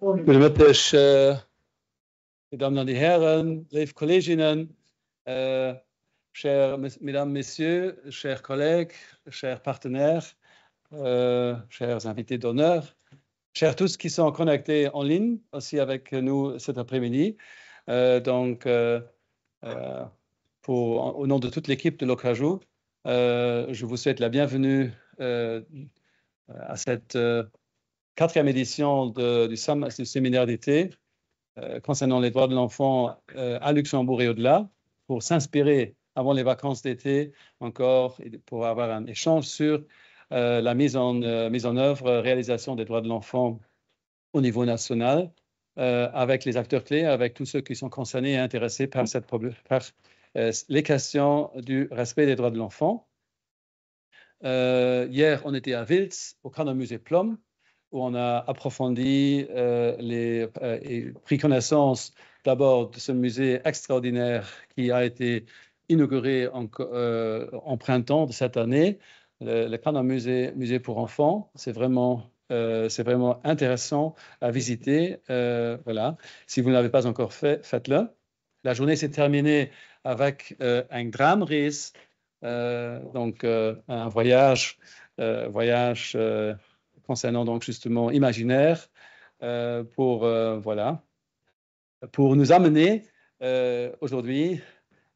Goedemiddag, Damen und Herren, liebe Kolleginnen, chers Mesdames, Messieurs, chers collègues, chers partenaires, chers invités d'honneur, chers tous qui sont connectés en ligne aussi avec nous cet après-midi. Au nom de toute l'équipe de l'Ocajou, je vous souhaite la bienvenue à cette quatrième édition du séminaire d'été concernant les droits de l'enfant à Luxembourg et au-delà, pour s'inspirer avant les vacances d'été encore et pour avoir un échange sur la mise en œuvre, réalisation des droits de l'enfant au niveau national, avec les acteurs clés, avec tous ceux qui sont concernés et intéressés par les questions du respect des droits de l'enfant. Hier, on était à Wiltz, au Kannermusée Plum, où on a approfondi et pris connaissance d'abord de ce musée extraordinaire qui a été inauguré en printemps de cette année, le Kannermusée, musée pour enfants. C'est vraiment intéressant à visiter. Voilà. Si vous ne l'avez pas encore fait, faites-le. La journée s'est terminée avec un Dramenreis, donc un voyage concernant donc justement imaginaire pour nous amener aujourd'hui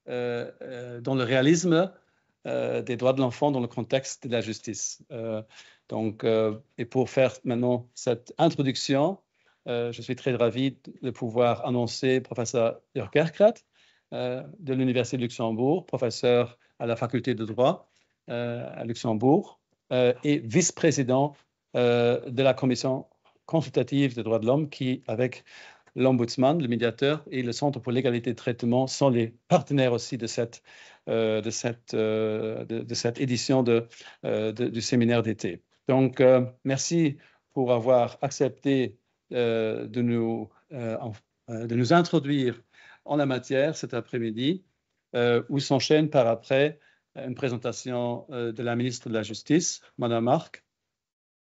dans le réalisme des droits de l'enfant dans le contexte de la justice. Et pour faire maintenant cette introduction, je suis très ravi de pouvoir annoncer professeur Jörg Gerkrat de l'Université de Luxembourg, professeur à la faculté de droit à Luxembourg et vice-président de la commission consultative des droits de l'homme qui, avec l'Ombudsman, le médiateur et le Centre pour l'égalité de traitement, sont les partenaires aussi de cette édition du séminaire d'été. Donc, merci pour avoir accepté de nous introduire en la matière cet après-midi, où s'enchaîne par après une présentation de la ministre de la Justice, Madame Marc,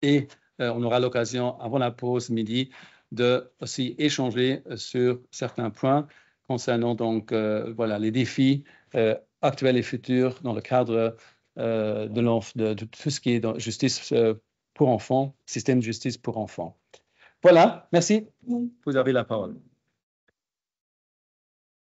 et on aura l'occasion, avant la pause midi, de aussi échanger sur certains points concernant donc les défis actuels et futurs dans le cadre de tout ce qui est dans justice pour enfants, système de justice pour enfants. Voilà, merci. Vous avez la parole.